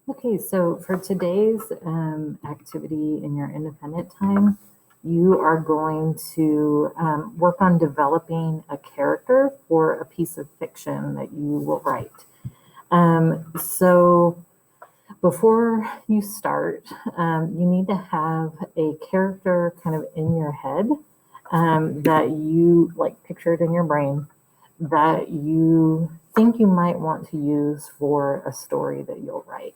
Okay, so for today's activity in your independent time, you are going to work on developing a character for a piece of fiction that you will write. So before you start, you need to have a character kind of in your head that you like pictured in your brain that you think you might want to use for a story that you'll write.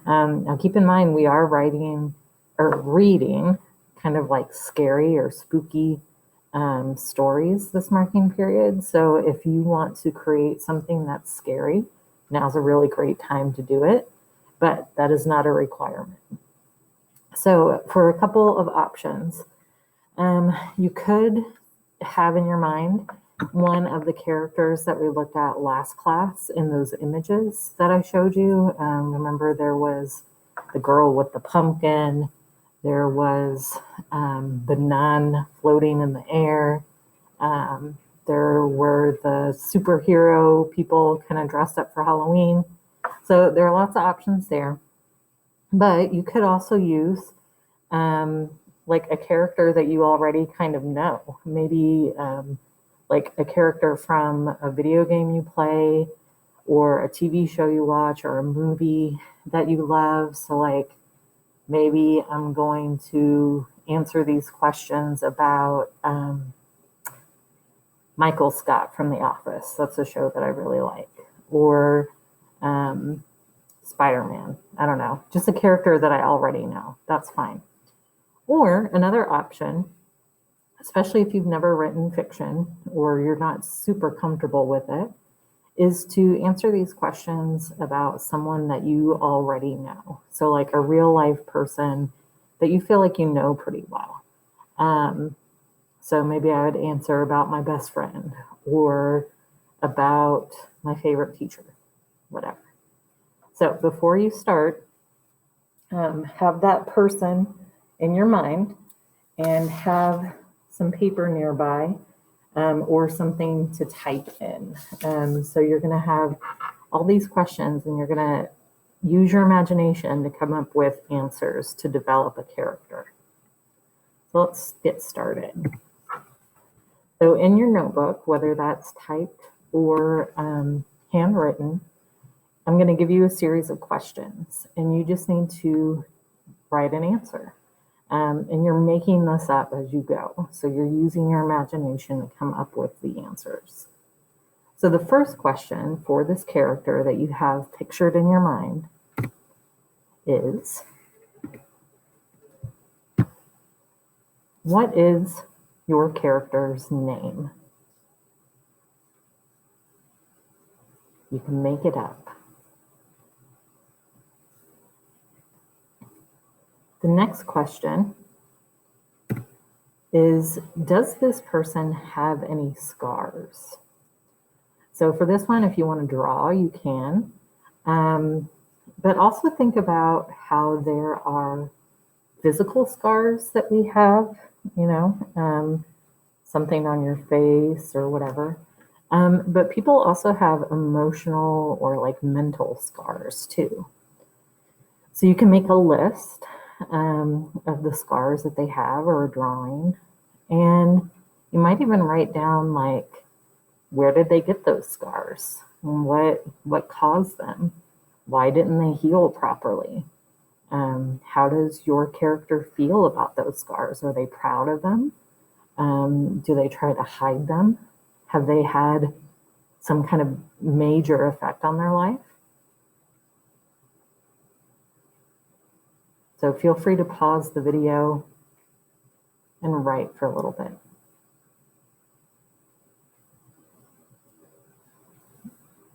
Now, keep in mind, we are writing or reading kind of like scary or spooky stories this marking period. So, if you want to create something that's scary, now's a really great time to do it, but that is not a requirement. So, for a couple of options, you could have in your mind one of the characters that we looked at last class in those images that I showed you. Remember, there was the girl with the pumpkin, there was the nun floating in the air, there were the superhero people kind of dressed up for Halloween. So there are lots of options there. But you could also use like a character that you already kind of know. Maybe like a character from a video game you play or a TV show you watch or a movie that you love. So like maybe I'm going to answer these questions about Michael Scott from The Office. That's a show that I really like. Or Spider-Man. I don't know. Just a character that I already know. That's fine. Or another option, especially if you've never written fiction or you're not super comfortable with it, is to answer these questions about someone that you already know. So like a real life person that you feel like you know pretty well. So maybe I would answer about my best friend or about my favorite teacher, whatever. So before you start, have that person in your mind and have some paper nearby or something to type in. So you're going to have all these questions and you're going to use your imagination to come up with answers to develop a character. So let's get started. So in your notebook, whether that's typed or handwritten, I'm going to give you a series of questions and you just need to write an answer. And you're making this up as you go. So you're using your imagination to come up with the answers. So the first question for this character that you have pictured in your mind is, what is your character's name? You can make it up. The next question is, does this person have any scars? So for this one, if you want to draw, you can. But also think about how there are physical scars that we have, something on your face or whatever. But people also have emotional or like mental scars too. So you can make a list of the scars that they have or a drawing. And you might even write down like, where did they get those scars? What caused them? Why didn't they heal properly? How does your character feel about those scars? Are they proud of them? Do they try to hide them? Have they had some kind of major effect on their life? So feel free to pause the video and write for a little bit.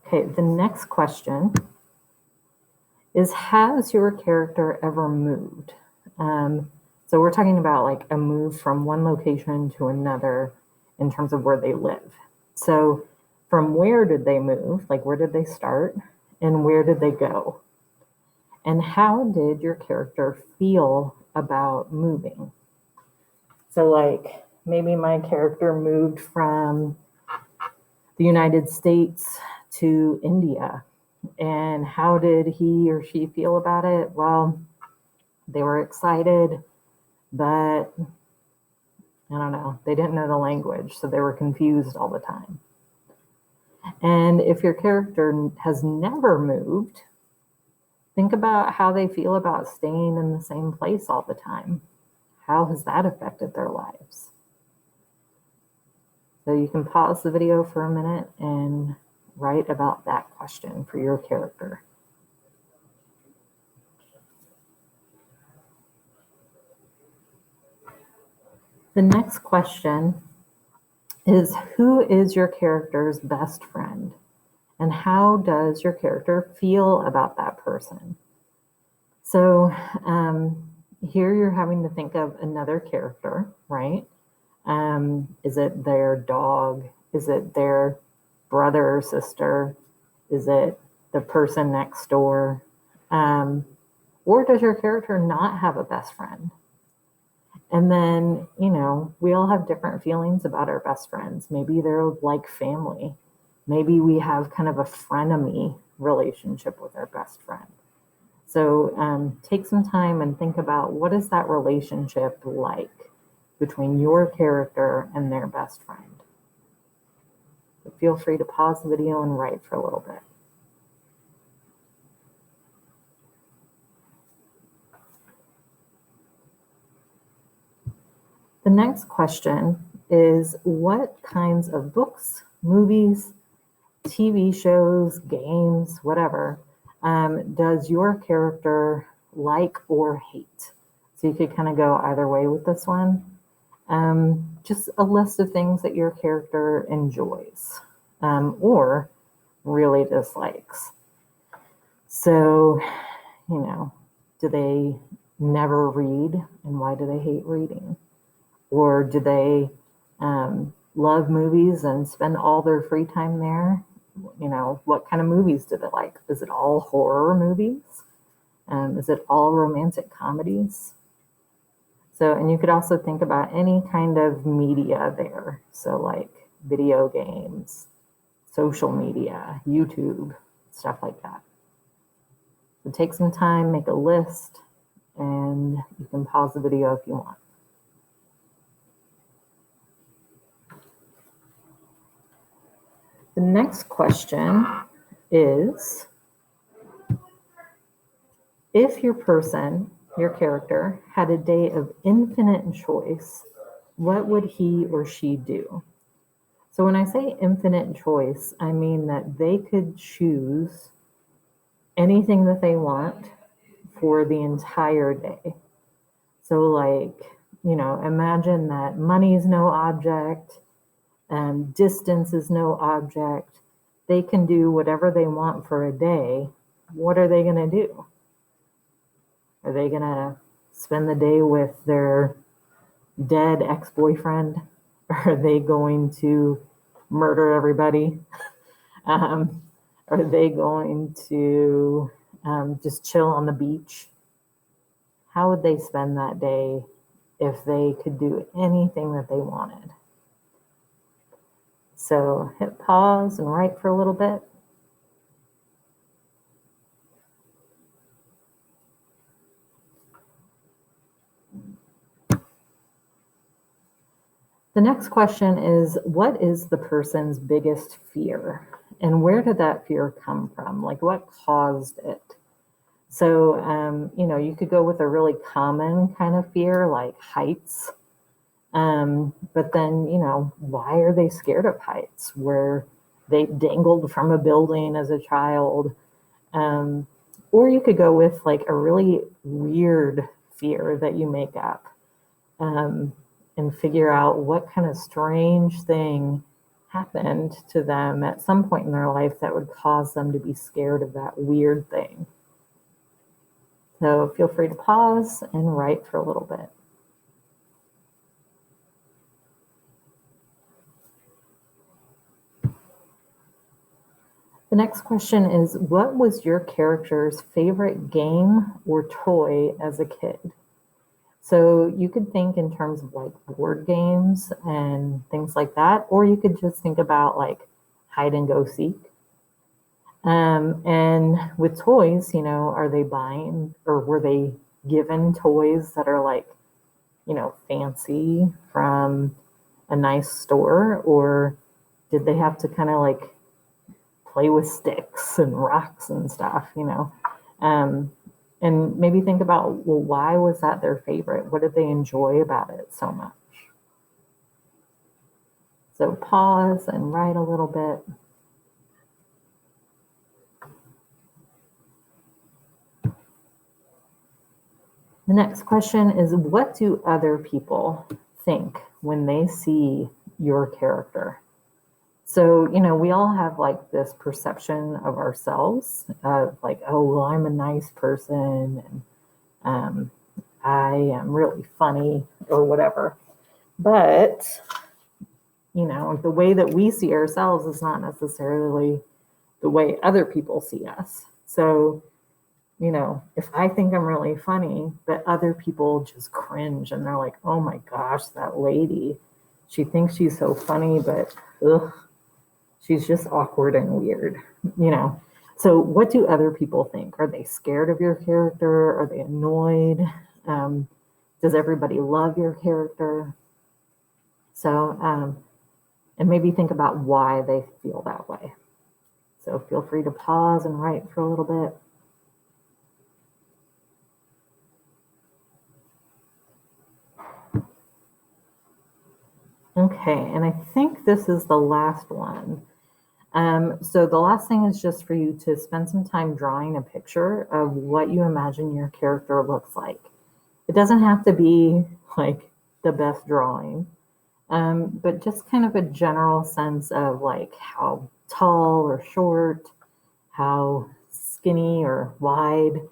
Okay, the next question is, has your character ever moved? So we're talking about like a move from one location to another in terms of where they live. So from where did they move? Like where did they start? And where did they go? And how did your character feel about moving? So like maybe my character moved from the United States to India And how did he or she feel about it? Well, they were excited, but I don't know, they didn't know the language, so they were confused all the time. And if your character has never moved, think about how they feel about staying in the same place all the time. How has that affected their lives? So you can pause the video for a minute and write about that question for your character. The next question is, who is your character's best friend? And how does your character feel about that person? So here you're having to think of another character, right? Is it their dog? Is it their brother or sister? Is it the person next door? Or does your character not have a best friend? And then, we all have different feelings about our best friends. Maybe they're like family. Maybe we have kind of a frenemy relationship with our best friend. So take some time and think about, what is that relationship like between your character and their best friend? So feel free to pause the video and write for a little bit. The next question is, what kinds of books, movies, TV shows, games, whatever, does your character like or hate? So you could kind of go either way with this one. Just a list of things that your character enjoys or really dislikes. So, do they never read, and why do they hate reading? Or do they love movies and spend all their free time there? What kind of movies do they like? Is it all horror movies? Is it all romantic comedies? So, and you could also think about any kind of media there. So like video games, social media, YouTube, stuff like that. So take some time, make a list, and you can pause the video if you want. The next question is, if your character, had a day of infinite choice, what would he or she do? So when I say infinite choice, I mean that they could choose anything that they want for the entire day. So imagine that money is no object, distance is no object. They can do whatever they want for a day. What are they going to do? Are they going to spend the day with their dead ex-boyfriend? Are they going to murder everybody? Are they going to just chill on the beach? How would they spend that day if they could do anything that they wanted? So hit pause and write for a little bit. The next question is, what is the person's biggest fear? And where did that fear come from? Like, what caused it? So, you could go with a really common kind of fear, like heights. But then, why are they scared of heights? Where they dangled from a building as a child. Or you could go with like a really weird fear that you make up. And figure out what kind of strange thing happened to them at some point in their life that would cause them to be scared of that weird thing. So feel free to pause and write for a little bit. The next question is, what was your character's favorite game or toy as a kid? So you could think in terms of like board games and things like that, or you could just think about like hide and go seek. And with toys, are they buying or were they given toys that are like, fancy from a nice store, or did they have to kind of like play with sticks and rocks and stuff? Um, and maybe think about, well, why was that their favorite? What did they enjoy about it so much? So pause and write a little bit. The next question is, what do other people think when they see your character? So, we all have like this perception of ourselves of like, oh, well, I'm a nice person and I am really funny or whatever. But, the way that we see ourselves is not necessarily the way other people see us. So, if I think I'm really funny, but other people just cringe and they're like, oh my gosh, that lady, she thinks she's so funny, but ugh, she's just awkward and weird, you know. So what do other people think? Are they scared of your character? Are they annoyed? Does everybody love your character? So, and maybe think about why they feel that way. So feel free to pause and write for a little bit. Okay, and I think this is the last one. So the last thing is just for you to spend some time drawing a picture of what you imagine your character looks like. It doesn't have to be like the best drawing, but just kind of a general sense of like how tall or short, how skinny or wide,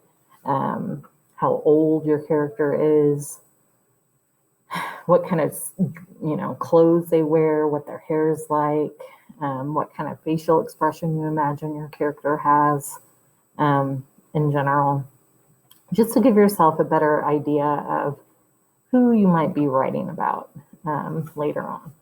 how old your character is, what kind of clothes they wear, what their hair is like, what kind of facial expression you imagine your character has, in general, just to give yourself a better idea of who you might be writing about later on.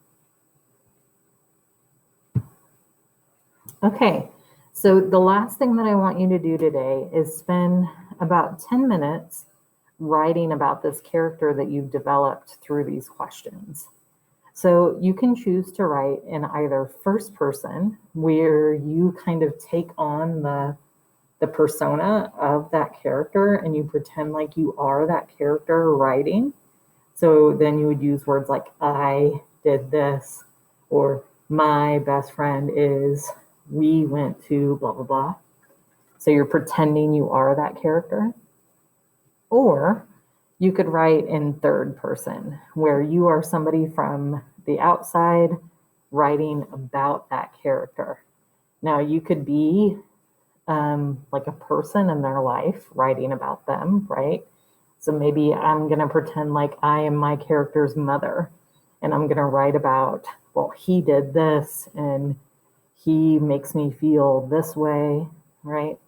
Okay, so the last thing that I want you to do today is spend about 10 minutes writing about this character that you've developed through these questions. So you can choose to write in either first person, where you kind of take on the persona of that character and you pretend like you are that character writing. So then you would use words like I did this, or my best friend is, we went to blah, blah, blah. So you're pretending you are that character. Or you could write in third person, where you are somebody from the outside writing about that character. Now, you could be like a person in their life writing about them, right? So maybe I'm going to pretend like I am my character's mother, and I'm going to write about, well, he did this and he makes me feel this way, right?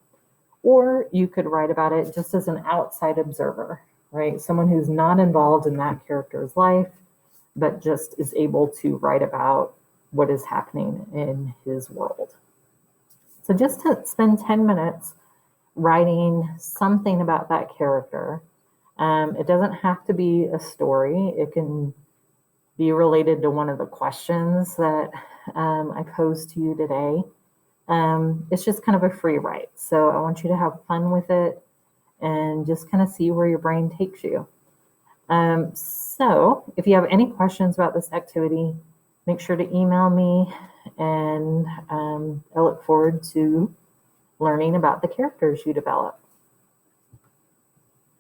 Or you could write about it just as an outside observer, right? Someone who's not involved in that character's life, but just is able to write about what is happening in his world. So just to spend 10 minutes writing something about that character. It doesn't have to be a story. It can be related to one of the questions that I posed to you today. It's just kind of a free write. So I want you to have fun with it and just kind of see where your brain takes you. So if you have any questions about this activity, make sure to email me, and I look forward to learning about the characters you develop.